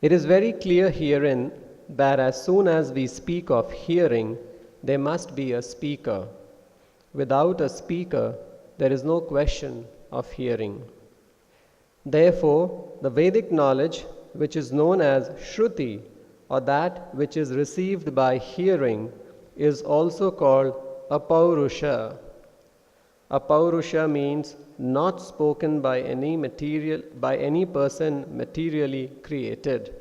It is very clear herein that as soon as we speak of hearing, there must be a speaker. Without a speaker, there is no question of hearing. Therefore, the Vedic knowledge, which is known as Shruti, or that which is received by hearing, is also called Apaurusha. Apaurusha means not spoken by any person materially created.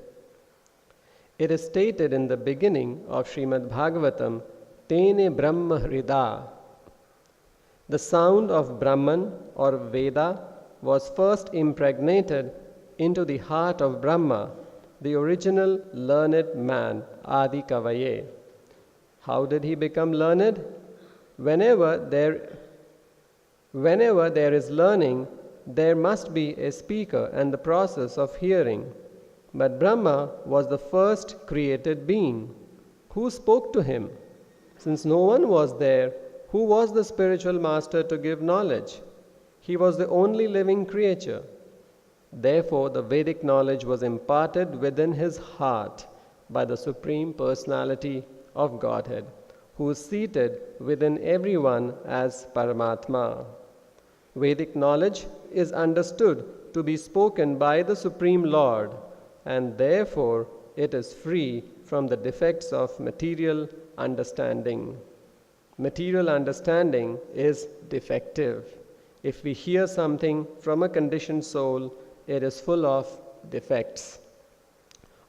It is stated in the beginning of Srimad Bhagavatam, Tene Brahma Hrida. The sound of Brahman or Veda was first impregnated into the heart of Brahma, the original learned man, Adi Kavaye. How did he become learned? Whenever there is learning, there must be a speaker and the process of hearing. But Brahma was the first created being. Who spoke to him? Since no one was there, who was the spiritual master to give knowledge? He was the only living creature. Therefore, the Vedic knowledge was imparted within his heart by the Supreme Personality of Godhead, who is seated within everyone as Paramatma. Vedic knowledge is understood to be spoken by the Supreme Lord, and therefore it is free from the defects of material understanding. Material understanding is defective. If we hear something from a conditioned soul, it is full of defects.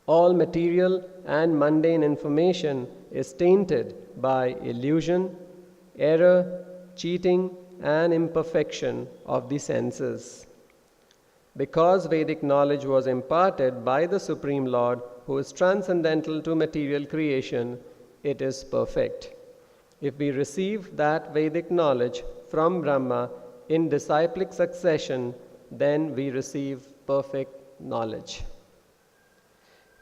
All material and mundane information is tainted by illusion, error, cheating, and imperfection of the senses. Because Vedic knowledge was imparted by the Supreme Lord, who is transcendental to material creation, it is perfect. If we receive that Vedic knowledge from Brahma in disciplic succession, then we receive perfect knowledge.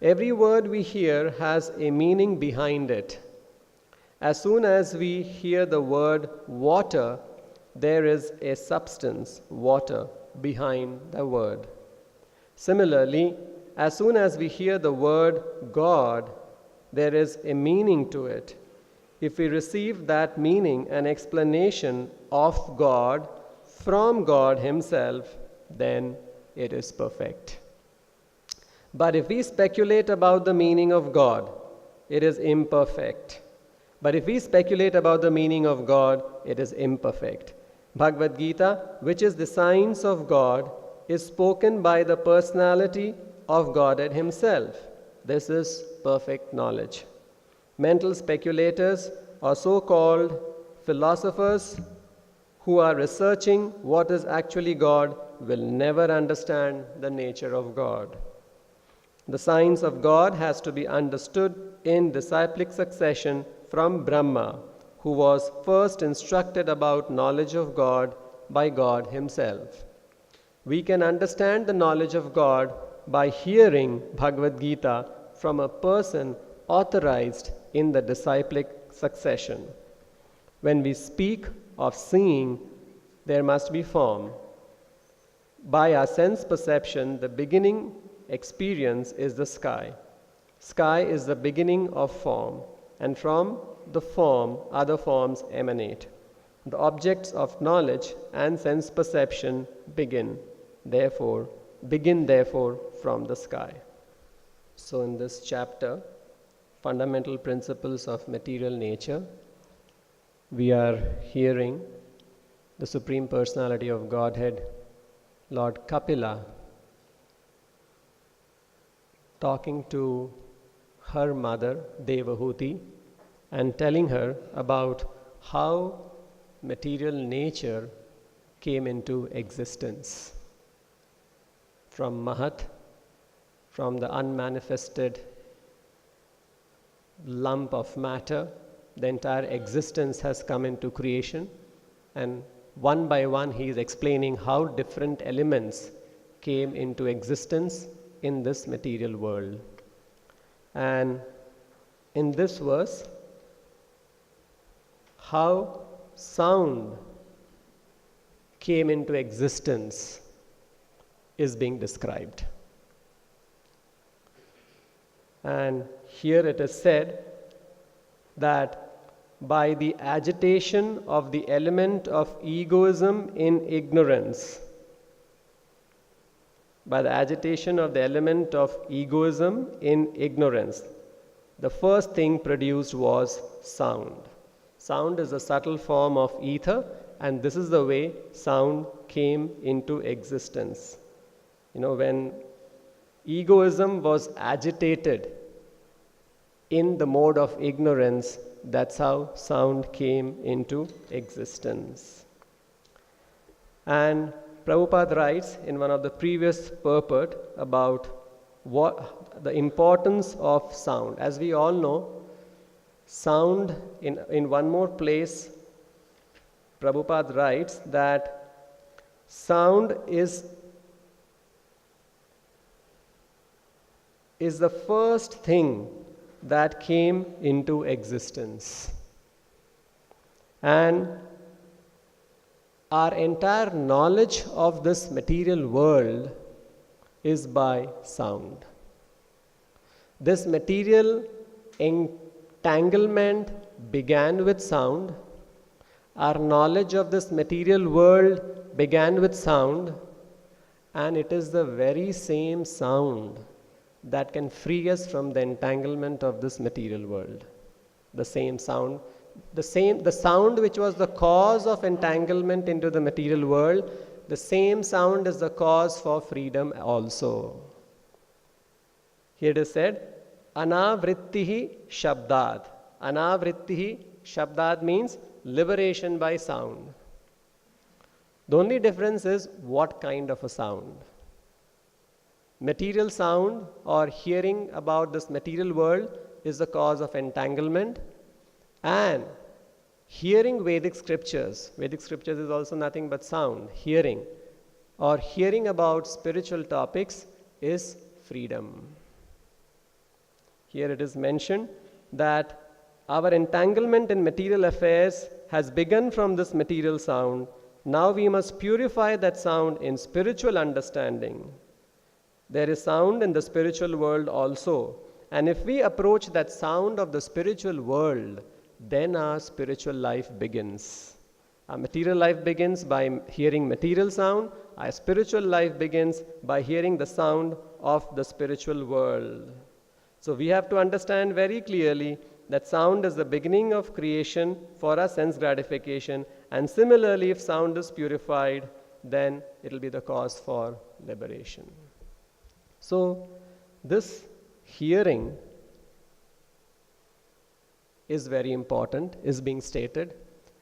Every word we hear has a meaning behind it. As soon as we hear the word water, there is a substance, water, behind the word. Similarly, as soon as we hear the word God, there is a meaning to it. If we receive that meaning and explanation of God from God Himself, then it is perfect. But if we speculate about the meaning of God, it is imperfect. But if we speculate about the meaning of God, it is imperfect. Bhagavad Gita, which is the science of God, is spoken by the personality of Godhead Himself. This is perfect knowledge. Mental speculators or so-called philosophers who are researching what is actually God will never understand the nature of God. The science of God has to be understood in disciplic succession from Brahma, who was first instructed about knowledge of God by God Himself. We can understand the knowledge of God by hearing Bhagavad Gita from a person authorized in the disciplic succession. When we speak of seeing, there must be form. By our sense perception, the beginning experience is the sky. Sky is the beginning of form, and from the form, other forms emanate. The objects of knowledge and sense perception begin therefore from the sky. So in this chapter, Fundamental Principles of Material Nature, we are hearing the Supreme Personality of Godhead, Lord Kapila, talking to her mother, Devahuti, and telling her about how material nature came into existence. From Mahat, from the unmanifested lump of matter, the entire existence has come into creation, and one by one he is explaining how different elements came into existence in this material world. And in this verse, how sound came into existence is being described. And here it is said that by the agitation of the element of egoism in ignorance, by the agitation of the element of egoism in ignorance, the first thing produced was sound. Sound is a subtle form of ether, and this is the way sound came into existence. When egoism was agitated in the mode of ignorance, that's how sound came into existence. And Prabhupada writes in one of the previous purport about what the importance of sound. As we all know, sound, in one more place, Prabhupada writes that sound is the first thing that came into existence. And our entire knowledge of this material world is by sound. This material entanglement began with sound. Our knowledge of this material world began with sound, and it is the very same sound that can free us from the entanglement of this material world. The same sound, the sound which was the cause of entanglement into the material world, the same sound is the cause for freedom also. Here it is said, anavrittihi shabdad. Anavrittihi shabdad means liberation by sound. The only difference is what kind of a sound. Material sound or hearing about this material world is the cause of entanglement, and hearing Vedic scriptures is also nothing but sound. Hearing or hearing about spiritual topics is freedom. Here it is mentioned that our entanglement in material affairs has begun from this material sound. Now we must purify that sound in spiritual understanding. There is sound in the spiritual world also. And if we approach that sound of the spiritual world, then our spiritual life begins. Our material life begins by hearing material sound. Our spiritual life begins by hearing the sound of the spiritual world. So we have to understand very clearly that sound is the beginning of creation for our sense gratification. And similarly, if sound is purified, then it will be the cause for liberation. So this hearing is very important, is being stated.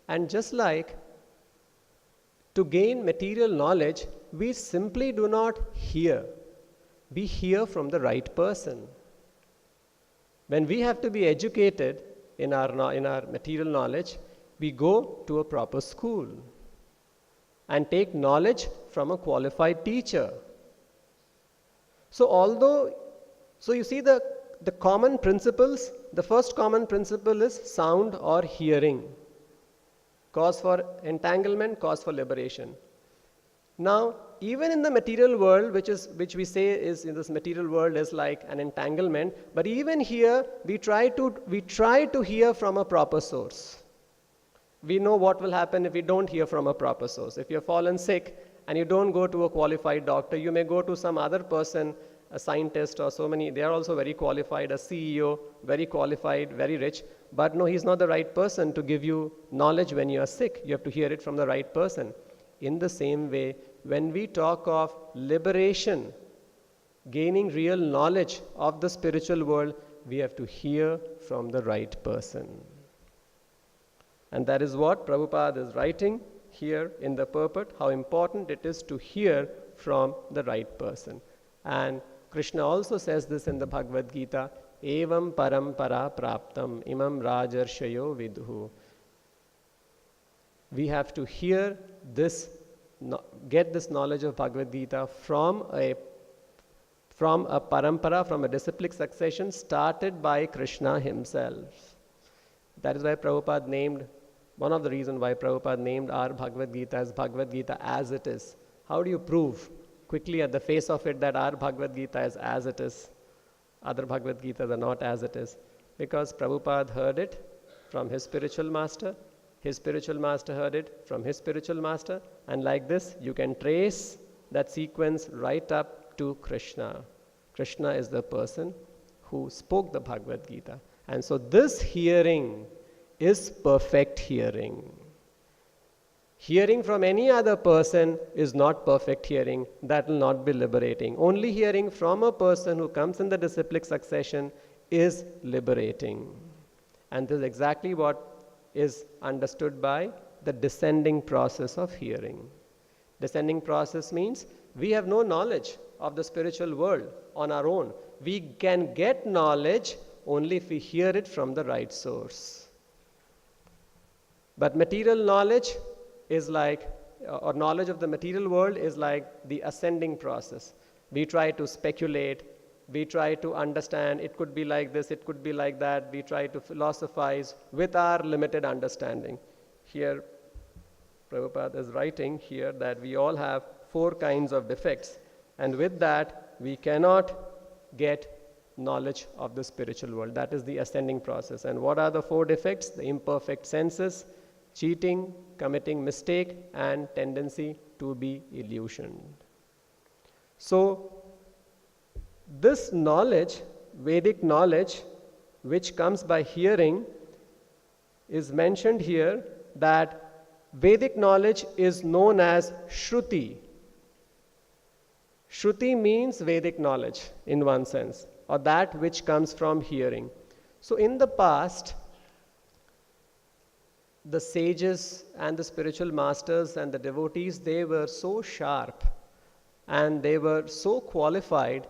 And just like to gain material knowledge, we simply do not hear. We hear from the right person. When we have to be educated in our material knowledge, we go to a proper school and take knowledge from a qualified teacher. So you see the common principles, the first common principle is sound or hearing. Cause for entanglement, cause for liberation. Now, even in the material world, which we say is in this material world is like an entanglement, but even here we try to hear from a proper source. We know what will happen if we don't hear from a proper source. If you're fallen sick and you don't go to a qualified doctor, you may go to some other person, a scientist or so many. They are also very qualified, a CEO, very qualified, very rich. But no, he's not the right person to give you knowledge when you are sick. You have to hear it from the right person. In the same way, when we talk of liberation, gaining real knowledge of the spiritual world, we have to hear from the right person. And that is what Prabhupada is writing here in the purport, how important it is to hear from the right person. And Krishna also says this in the Bhagavad Gita, evam parampara praptam imam rajarshayo viduhu. We have to hear this, get this knowledge of Bhagavad Gita from a parampara, from a disciplic succession started by Krishna himself. That is why Prabhupada named, one of the reasons why Prabhupada named our Bhagavad Gita as it is. How do you prove quickly at the face of it that our Bhagavad Gita is as it is? other Bhagavad Gitas are not as it is. Because Prabhupada heard it from his spiritual master heard it from his spiritual master, and like this you can trace that sequence right up to Krishna. Krishna is the person who spoke the Bhagavad Gita. And so this hearing is perfect hearing. Hearing from any other person is not perfect hearing. That will not be liberating. Only hearing from a person who comes in the disciplic succession is liberating. And this is exactly what is understood by the descending process of hearing. Descending process means we have no knowledge of the spiritual world on our own. We can get knowledge only if we hear it from the right source. But material knowledge is like, or knowledge of the material world is like the ascending process. We try to speculate, we try to understand, it could be like this, it could be like that. We try to philosophize with our limited understanding. Here, Prabhupada is writing here that we all have 4 kinds of defects. And with that, we cannot get knowledge of the spiritual world. That is the ascending process. And what are the 4 defects? The imperfect senses, cheating, committing mistake, and tendency to be illusioned. So, this knowledge, Vedic knowledge, which comes by hearing, is mentioned here that Vedic knowledge is known as Shruti. Shruti means Vedic knowledge in one sense, or that which comes from hearing. So in the past, the sages and the spiritual masters and the devotees, they were so sharp and they were so qualified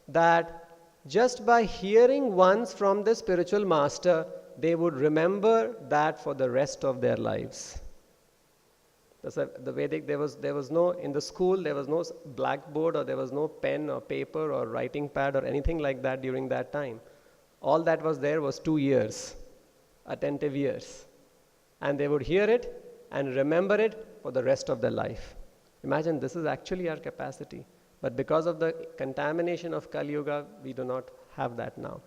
that just by hearing once from the spiritual master, they would remember that for the rest of their lives. The Vedic, there was no, in the school, there was no blackboard or there was no pen or paper or writing pad or anything like that during that time. All that was there was 2 years, attentive years. And they would hear it and remember it for the rest of their life. Imagine, this is actually our capacity. But because of the contamination of Kali Yuga, we do not have that now.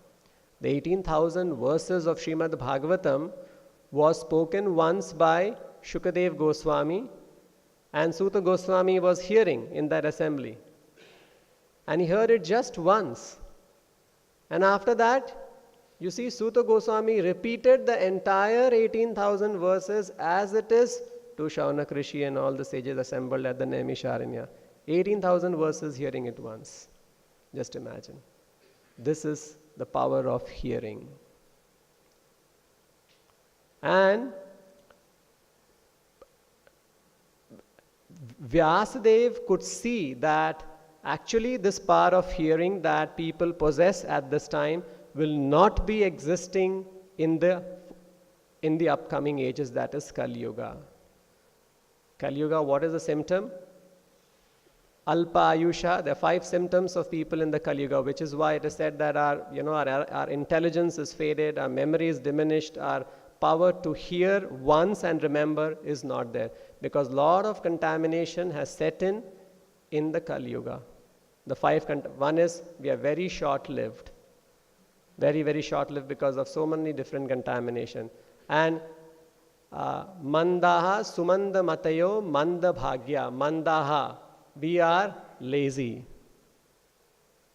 The 18,000 verses of Srimad Bhagavatam was spoken once by Shukadev Goswami, and Suta Goswami was hearing in that assembly. And he heard it just once. And after that, you see, Suta Goswami repeated the entire 18,000 verses as it is to Shaunak Rishi and all the sages assembled at the Naimisharanya. 18,000 verses hearing it once. Just imagine. This is the power of hearing. And Vasudeva could see that actually this power of hearing that people possess at this time will not be existing in the upcoming ages, that is Kali Yuga. Kali Yuga, what is the symptom? Alpa Ayusha. There are 5 symptoms of people in the Kali Yuga, which is why it is said that our intelligence is faded, our memory is diminished, our power to hear once and remember is not there, because lot of contamination has set in the Kali Yuga. The 5 one is we are very short-lived, very, very short-lived because of so many different contamination. And mandaha sumanda matayo manda bhagya. Mandaha, we are lazy.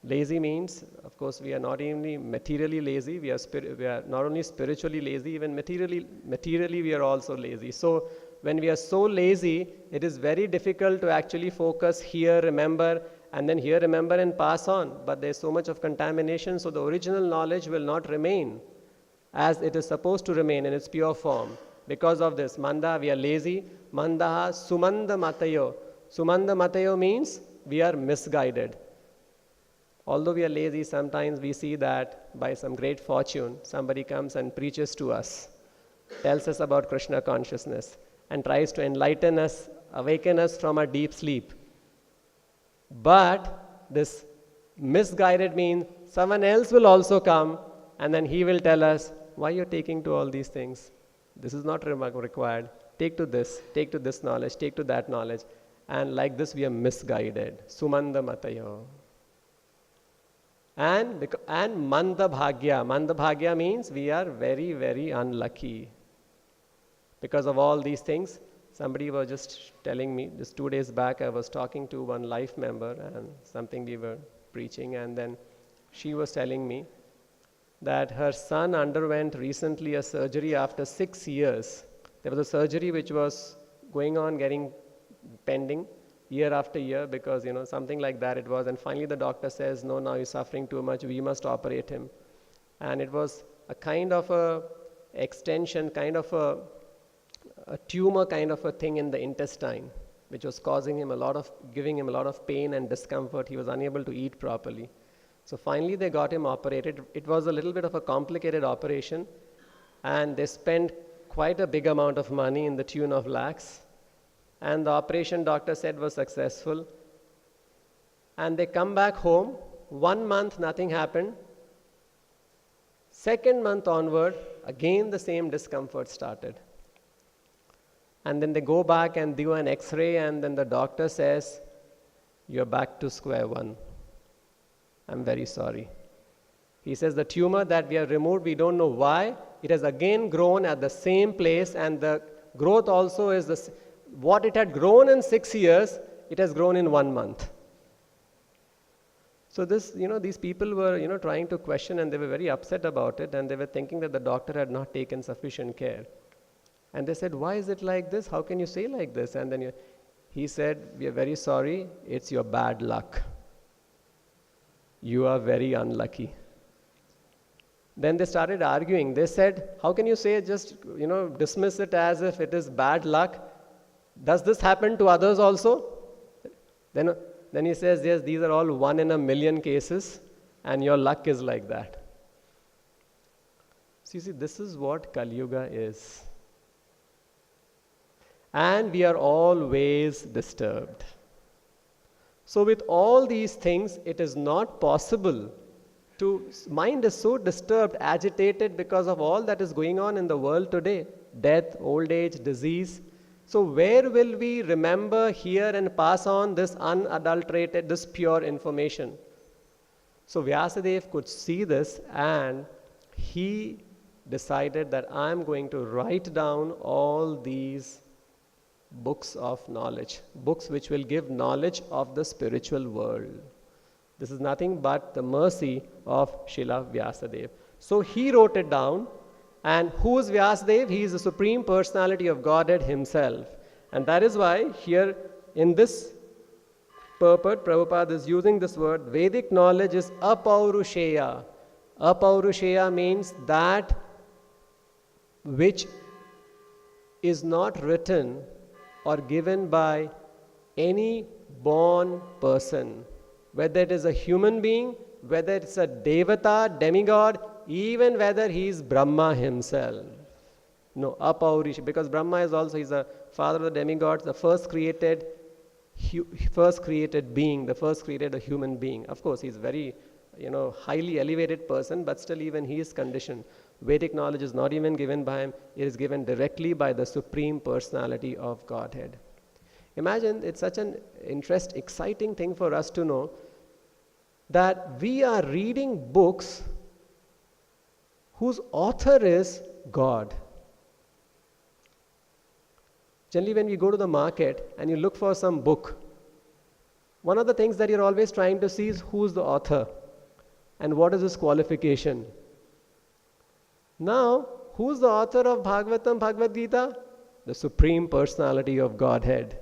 Lazy means, of course, we are not only materially lazy, we are not only spiritually lazy, even materially we are also lazy. So when we are so lazy, it is very difficult to actually focus, hear, remember, and then hear, remember, and pass on. But there is so much of contamination, so the original knowledge will not remain as it is supposed to remain in its pure form. Because of this, manda, we are lazy. Mandaha sumanda matayo. Sumanda matayo means we are misguided. Although we are lazy, sometimes we see that by some great fortune, somebody comes and preaches to us, tells us about Krishna consciousness, and tries to enlighten us, awaken us from our deep sleep. But this misguided means someone else will also come, and then he will tell us, why you're taking to all these things? This is not required. Take to this knowledge, take to that knowledge. And like this we are misguided. Sumanda matayo. And manda bhagya. Manda bhagya means we are very, very unlucky. Because of all these things, somebody was just telling me, just 2 days back, I was talking to one life member and something we were preaching, and then she was telling me that her son underwent recently a surgery after 6 years. There was a surgery which was going on, getting pending year after year because, something like that it was. And finally the doctor says, no, now he's suffering too much, we must operate him. And it was a kind of a extension, kind of a tumor kind of a thing in the intestine, which was causing him giving him a lot of pain and discomfort. He was unable to eat properly. So finally they got him operated. It was a little bit of a complicated operation, and they spent quite a big amount of money in the tune of lakhs. And the operation, doctor said, was successful. And they come back home. 1 month, nothing happened. 2nd month onward, again the same discomfort started. And then they go back and do an X-ray, and then the doctor says, you're back to square one. I'm very sorry. He says the tumor that we have removed, we don't know why. It has again grown at the same place, and the growth also is what it had grown in 6 years, it has grown in 1 month. So these people were, trying to question, and they were very upset about it, and they were thinking that the doctor had not taken sufficient care. And they said, why is it like this? How can you say like this? And then he said, we are very sorry, it's your bad luck. You are very unlucky. Then they started arguing. They said, how can you say just, dismiss it as if it is bad luck? Does this happen to others also? Then he says, yes, these are all 1 in a million cases, and your luck is like that. So you see, this is what Kali Yuga is. And we are always disturbed. So with all these things, it is not possible mind is so disturbed, agitated because of all that is going on in the world today. Death, old age, disease. So where will we remember, hear and pass on this unadulterated, this pure information? So Vasudeva could see this, and he decided that I'm going to write down all these books of knowledge, books which will give knowledge of the spiritual world. This is nothing but the mercy of Srila Vyasadeva. So he wrote it down. And who is Vyasadeva? He is the Supreme Personality of Godhead himself. And that is why here in this purport, Prabhupada is using this word, Vedic knowledge is apaurushaya. Apaurushaya means that which is not written or given by any born person. Whether it is a human being, whether it's a devata, demigod, even whether he is Brahma himself. No, apaurisha, because Brahma is also, he's the father of the demigods, the first created being, the first created a human being. Of course, he's very, highly elevated person, but still even he is conditioned. Vedic knowledge is not even given by him, it is given directly by the Supreme Personality of Godhead. Imagine, it's such an exciting thing for us to know that we are reading books whose author is God. Generally, when we go to the market and you look for some book, one of the things that you're always trying to see is who's the author and what is his qualification. Now, who's the author of Bhagavatam, Bhagavad Gita? The Supreme Personality of Godhead.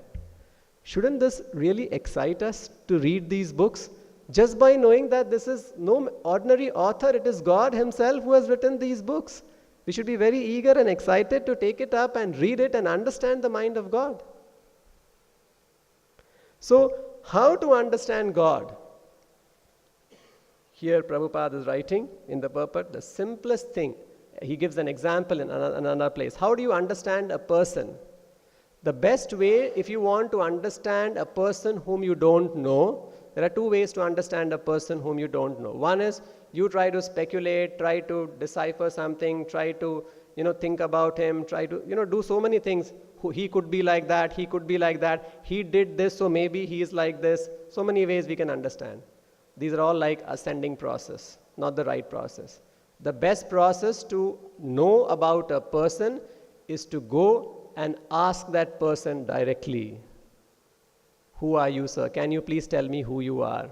Shouldn't this really excite us to read these books? Just by knowing that this is no ordinary author, it is God himself who has written these books. We should be very eager and excited to take it up and read it and understand the mind of God. So, how to understand God? Here Prabhupada is writing in the purport, the simplest thing. He gives an example in another place. How do you understand a person? The best way, if you want to understand a person whom you don't know, there are two ways to understand a person whom you don't know. One is you try to speculate, try to decipher something, try to think about him, try to do so many things. He could be like that, he could be like that, he did this, so maybe he is like this. So many ways we can understand. These are all like ascending process, not the right process. The best process to know about a person is to go and ask that person directly. Who are you, sir? Can you please tell me who you are?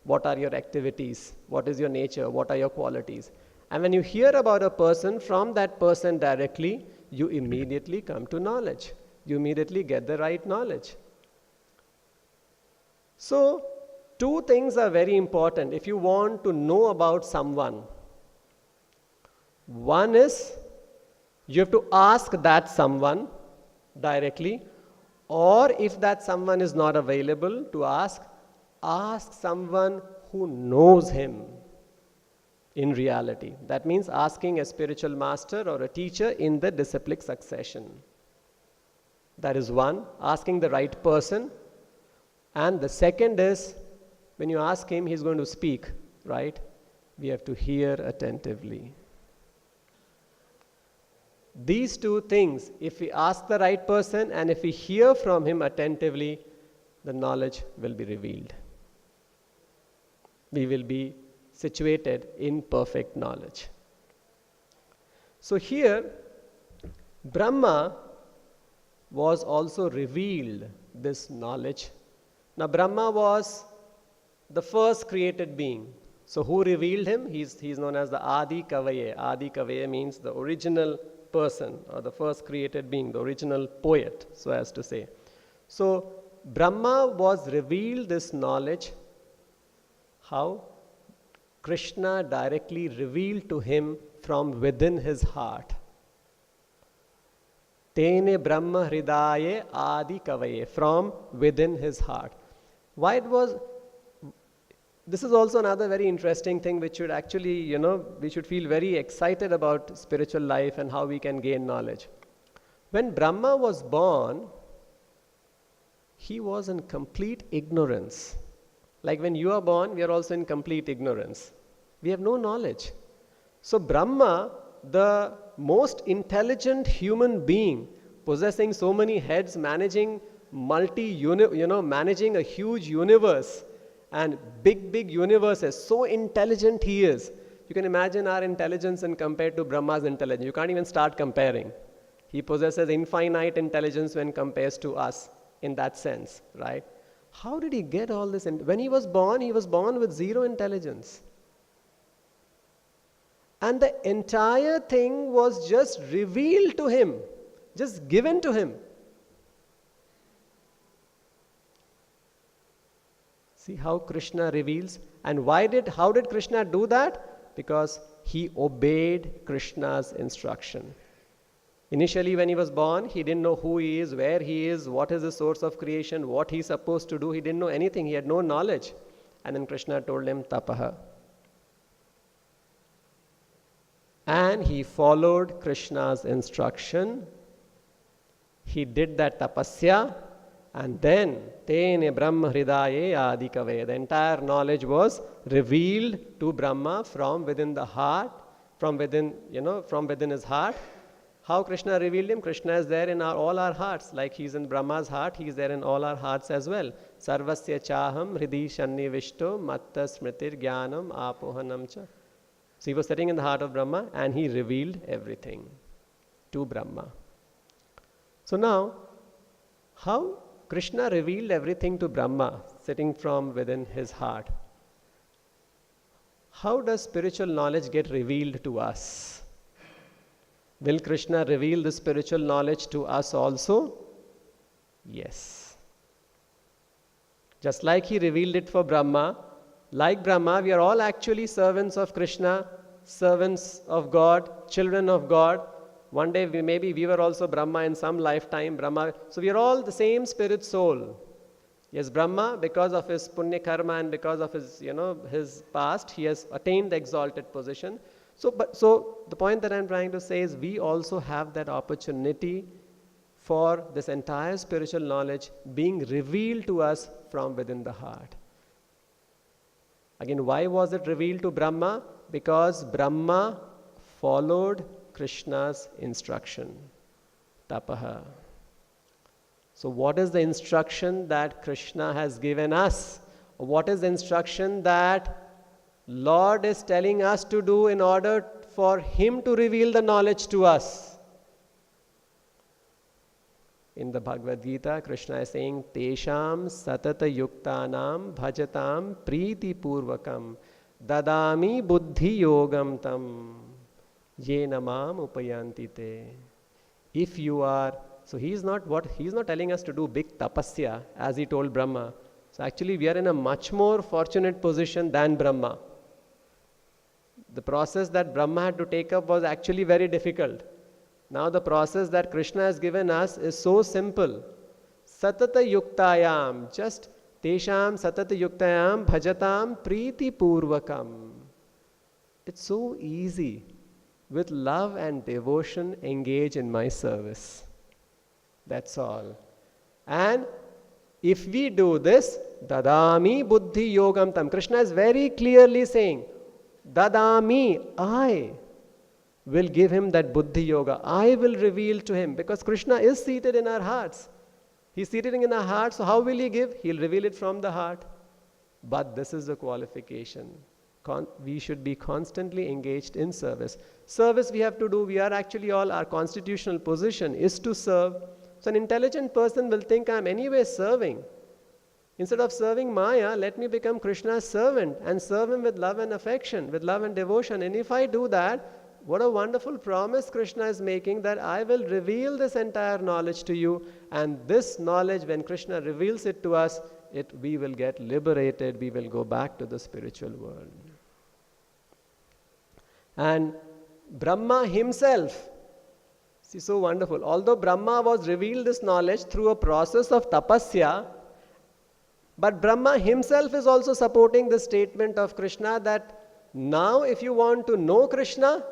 What are your activities? What is your nature? What are your qualities? And when you hear about a person from that person directly, you immediately come to knowledge. You immediately get the right knowledge. So, two things are very important if you want to know about someone. One is, you have to ask that someone directly, or if that someone is not available to ask someone who knows him in reality. That means asking a spiritual master or a teacher in the disciplic succession. That is one, asking the right person. And the second is, when you ask him, he's going to speak, right? We have to hear attentively. These two things, if we ask the right person and if we hear from him attentively, the knowledge will be revealed. We will be situated in perfect knowledge. So here, Brahma was also revealed this knowledge. Now Brahma was the first created being. So who revealed him? He's known as the Adi Kavaye. Adi Kavaye means the original person or the first created being, the original poet, so as to say. So Brahma was revealed this knowledge. How? Krishna directly revealed to him from within his heart. Tene Brahma Hridaye Adi Kavaye, from within his heart. Why it was, this is also another very interesting thing which should actually, we should feel very excited about spiritual life and how we can gain knowledge. When Brahma was born, he was in complete ignorance. Like when you are born, we are also in complete ignorance. We have no knowledge. So Brahma, the most intelligent human being, possessing so many heads, managing managing a huge universe and big universes, so intelligent he is. You can imagine our intelligence and compared to Brahma's intelligence. You can't even start comparing. He possesses infinite intelligence when compares to us in that sense, right? How did he get all this? When he was born with zero intelligence. And the entire thing was just revealed to him, just given to him. See how Krishna reveals? And how did Krishna do that? Because he obeyed Krishna's instruction. Initially when he was born, he didn't know who he is, where he is, what is the source of creation, what he's supposed to do. He didn't know anything. He had no knowledge. And then Krishna told him, tapaha. And he followed Krishna's instruction. He did that tapasya. And then, Tene Brahma Hridaye Adi Kavaye. The entire knowledge was revealed to Brahma from within the heart, from within his heart. How Krishna revealed him? Krishna is there in all our hearts. Like he's in Brahma's heart, he is there in all our hearts as well. Sarvasya chaham hridhi shannivishto matta smritir jnanam apohanam cha. So he was sitting in the heart of Brahma and he revealed everything to Brahma. So now, how Krishna revealed everything to Brahma, sitting from within his heart. How does spiritual knowledge get revealed to us? Will Krishna reveal the spiritual knowledge to us also? Yes. Just like he revealed it for Brahma, like Brahma, we are all actually servants of Krishna, servants of God, children of God. One day maybe we were also Brahma in some lifetime, Brahma. So we are all the same spirit soul. Yes, Brahma, because of his punya karma and because of his, his past, he has attained the exalted position. So the point that I'm trying to say is we also have that opportunity for this entire spiritual knowledge being revealed to us from within the heart. Again, why was it revealed to Brahma? Because Brahma followed Krishna's instruction, tapaha. So what is the instruction that Krishna has given us? What is the instruction that Lord is telling us to do in order for Him to reveal the knowledge to us? In the Bhagavad Gita, Krishna is saying, Tesham satata yuktanam bhajatam priti purvakam dadami buddhi yogam tam ye namam upayanti te. If you are, so he's not telling us to do big tapasya as he told Brahma. So actually we are in a much more fortunate position than Brahma. The process that Brahma had to take up was actually very difficult. Now the process that Krishna has given us is so simple. Satata yuktayam, just tesham satata yuktayam bhajatam priti purvakam. It's so easy. With love and devotion, engage in my service. That's all. And if we do this, dadami buddhi yogam tam. Krishna is very clearly saying, dadami, I will give him that buddhi yoga. I will reveal to him, because Krishna is seated in our hearts. He's seated in our hearts, so how will he give? He'll reveal it from the heart. But this is the qualification. We should be constantly engaged in service. Service we have to do, we are actually all, our constitutional position is to serve. So an intelligent person will think, I'm anyway serving. Instead of serving Maya, let me become Krishna's servant and serve him with love and affection, with love and devotion. And if I do that, what a wonderful promise Krishna is making, that I will reveal this entire knowledge to you, and this knowledge, when Krishna reveals it to us, we will get liberated, we will go back to the spiritual world. And Brahma himself, see, so wonderful. Although Brahma was revealed this knowledge through a process of tapasya, but Brahma himself is also supporting the statement of Krishna that now if you want to know Krishna,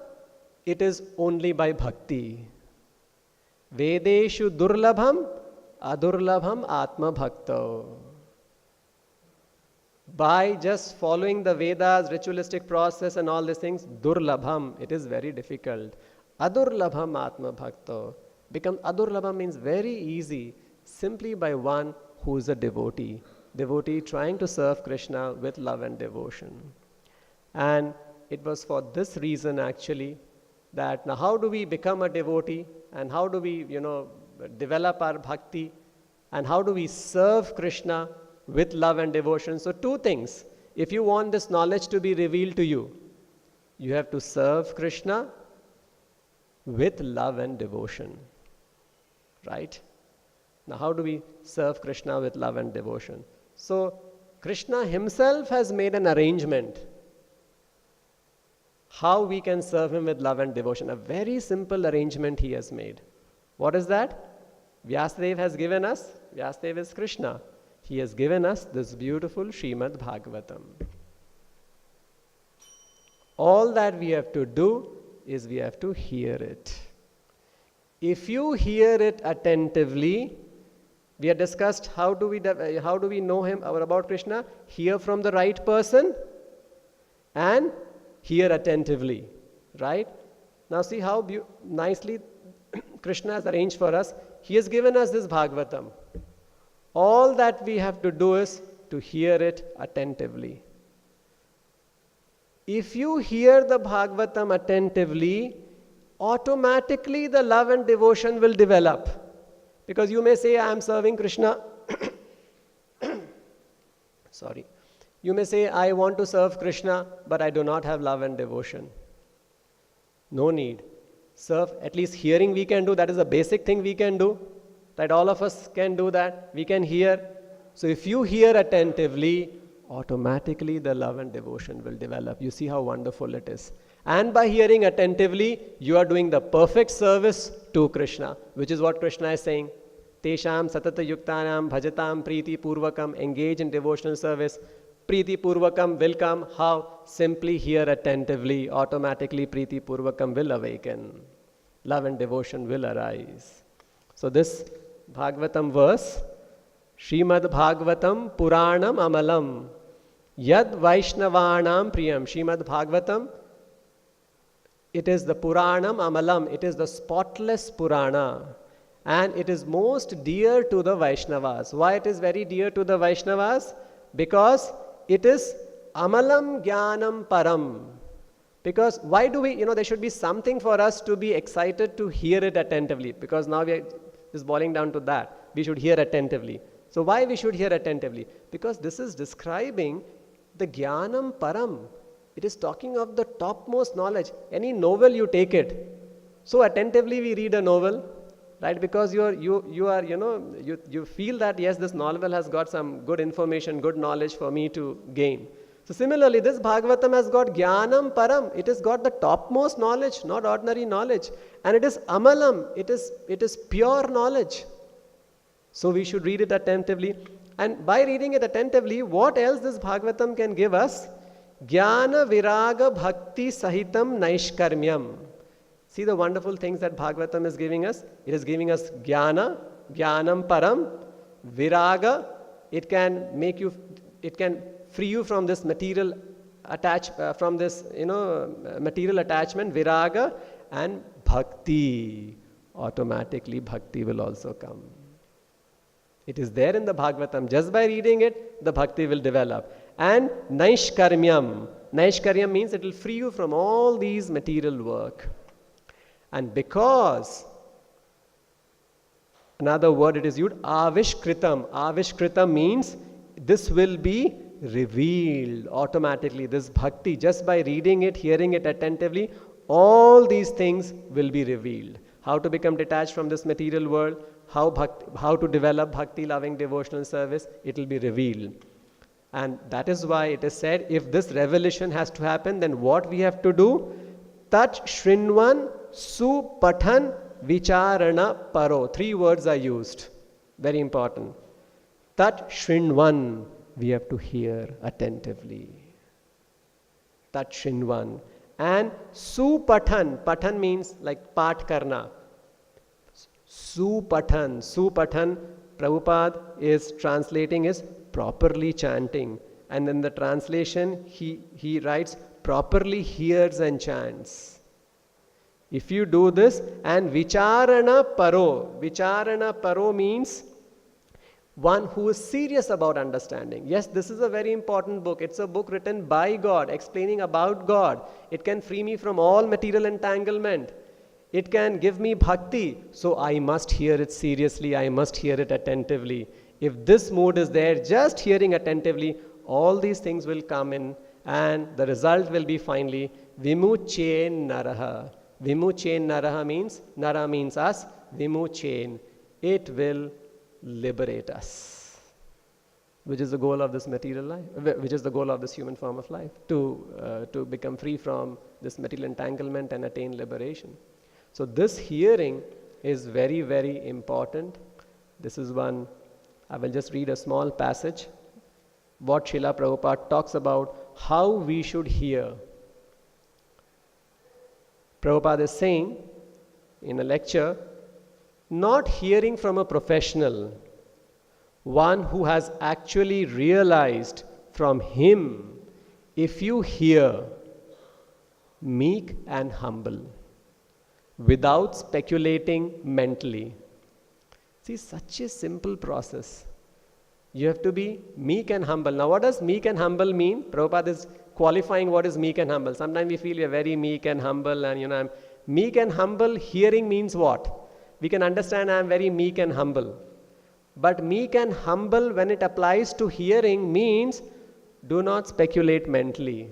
it is only by bhakti. Vedeshu durlabham adurlabham atma bhakto. By just following the Vedas, ritualistic process and all these things, durlabham, it is very difficult. Adurlabham atma bhakto. Adurlabham means very easy, simply by one who is a devotee. Devotee trying to serve Krishna with love and devotion. And it was for this reason actually that now how do we become a devotee, and how do we, develop our bhakti, and how do we serve Krishna with love and devotion? So two things. If you want this knowledge to be revealed to you, you have to serve Krishna with love and devotion. Right? Now how do we serve Krishna with love and devotion? So Krishna himself has made an arrangement how we can serve him with love and devotion. A very simple arrangement he has made. What is that? Vasudeva has given us, Vasudeva is Krishna. He has given us this beautiful Srimad Bhagavatam. All that we have to do is we have to hear it. If you hear it attentively, we have discussed how do we know him or about Krishna? Hear from the right person and hear attentively. Right? Now see how nicely Krishna has arranged for us. He has given us this Bhagavatam. All that we have to do is to hear it attentively. If you hear the Bhagavatam attentively, automatically the love and devotion will develop. Because you may say, I am serving Krishna. Sorry. You may say, I want to serve Krishna, but I do not have love and devotion. No need. Serve, at least hearing we can do, that is a basic thing we can do. That all of us can do that. We can hear. So if you hear attentively, automatically the love and devotion will develop. You see how wonderful it is. And by hearing attentively, you are doing the perfect service to Krishna, which is what Krishna is saying. Tesham satata yuktanam bhajatam priti purvakam. Engage in devotional service. Priti purvakam will come. How? Simply hear attentively. Automatically Priti purvakam will awaken. Love and devotion will arise. So this Bhagavatam verse, Srimad Bhagavatam Puranam Amalam Yad Vaishnavanam Priyam. Srimad Bhagavatam, it is the Puranam Amalam, it is the spotless Purana, and it is most dear to the Vaishnavas. Why it is very dear to the Vaishnavas? Because it is amalam jnanam param. Because why do we, there should be something for us to be excited to hear it attentively. Because now we are just boiling down to that. We should hear attentively. So why we should hear attentively? Because this is describing the jnanam param. It is talking of the topmost knowledge. Any novel you take it. So attentively we read a novel, right? Because you feel that yes, this novel has got some good information, good knowledge for me to gain. So similarly, this Bhagavatam has got Jnanam Param. It has got the topmost knowledge, not ordinary knowledge. And it is Amalam. It is pure knowledge. So we should read it attentively. And by reading it attentively, what else this Bhagavatam can give us? Jnana Viraga Bhakti Sahitam Naishkarmyam. See the wonderful things that Bhagavatam is giving us. It is giving us Jnana, Jnanam Param, Viraga. It can free you from this material material attachment, viraga, and bhakti. Automatically bhakti will also come. It is there in the Bhagavatam. Just by reading it, the bhakti will develop. And naishkarmyam. Naishkaryam means it will free you from all these material work. And because, another word it is used, avishkritam. Avishkritam means this will be revealed automatically. This bhakti, just by reading it, hearing it attentively, all these things will be revealed. How to become detached from this material world, how to develop bhakti, loving devotional service, it will be revealed. And that is why it is said, if this revelation has to happen, then what we have to do? Tat shrinvan supathan vicharana paro. 3 words are used. Very important. Tat shrinvan. We have to hear attentively. Tat shrinvan. And supathan. Pathan means like part karna. Supathan. Supathan, Prabhupada is translating is properly chanting. And in the translation, he writes, properly hears and chants. If you do this, and vicharana paro. Vicharana paro means one who is serious about understanding. Yes, this is a very important book. It's a book written by God, explaining about God. It can free me from all material entanglement. It can give me bhakti. So I must hear it seriously. I must hear it attentively. If this mood is there, just hearing attentively, all these things will come in. And the result will be finally, vimuchen naraha. Vimuchen naraha means, nara means us. Vimuchen. It will liberate us, which is the goal of this material life, which is the goal of this human form of life, to become free from this material entanglement and attain liberation. So this hearing is very, very important. This is one, I will just read a small passage, what Srila Prabhupada talks about how we should hear. Prabhupada is saying in a lecture, not hearing from a professional, one who has actually realized from him, if you hear, meek and humble, without speculating mentally. See, such a simple process. You have to be meek and humble. Now, what does meek and humble mean? Prabhupada is qualifying what is meek and humble. Sometimes we feel we are very meek and humble, and I'm meek and humble. Hearing means what? We can understand I am very meek and humble. But meek and humble, when it applies to hearing, means do not speculate mentally.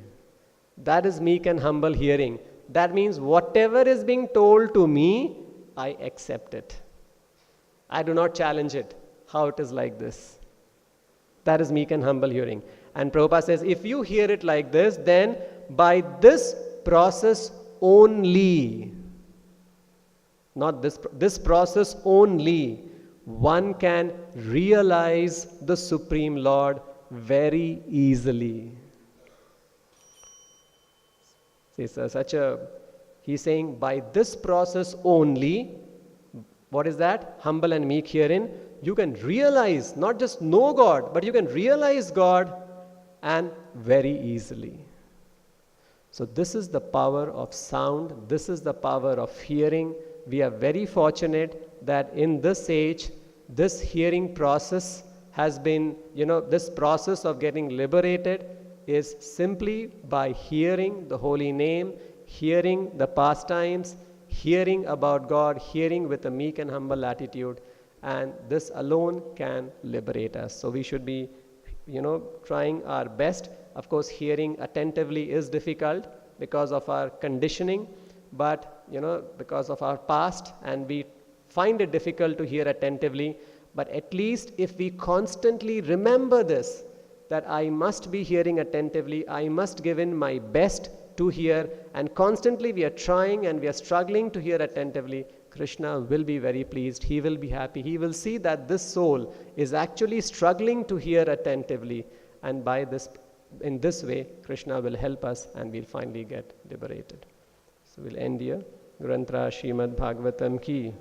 That is meek and humble hearing. That means whatever is being told to me, I accept it. I do not challenge it. How it is like this. That is meek and humble hearing. And Prabhupada says, if you hear it like this, then by this process only, not this process only, one can realize the Supreme Lord very easily. He's saying by this process only, what is that? Humble and meek herein, you can realize, not just know God, but you can realize God, and very easily. So this is the power of sound, this is the power of hearing. We are very fortunate that in this age, this hearing process has been, this process of getting liberated is simply by hearing the holy name, hearing the pastimes, hearing about God, hearing with a meek and humble attitude, and this alone can liberate us. So we should be, trying our best. Of course, hearing attentively is difficult because of our conditioning, but, because of our past, and we find it difficult to hear attentively. But at least if we constantly remember this, that I must be hearing attentively, I must give in my best to hear, and constantly we are trying and we are struggling to hear attentively, Krishna will be very pleased. He will be happy. He will see that this soul is actually struggling to hear attentively, and in this way, Krishna will help us and we'll finally get liberated. So we'll end here. Grantra Srimad Bhagavatam ki,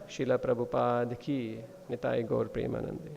Srila Prabhupada ki, Nitai Gaur Premanande.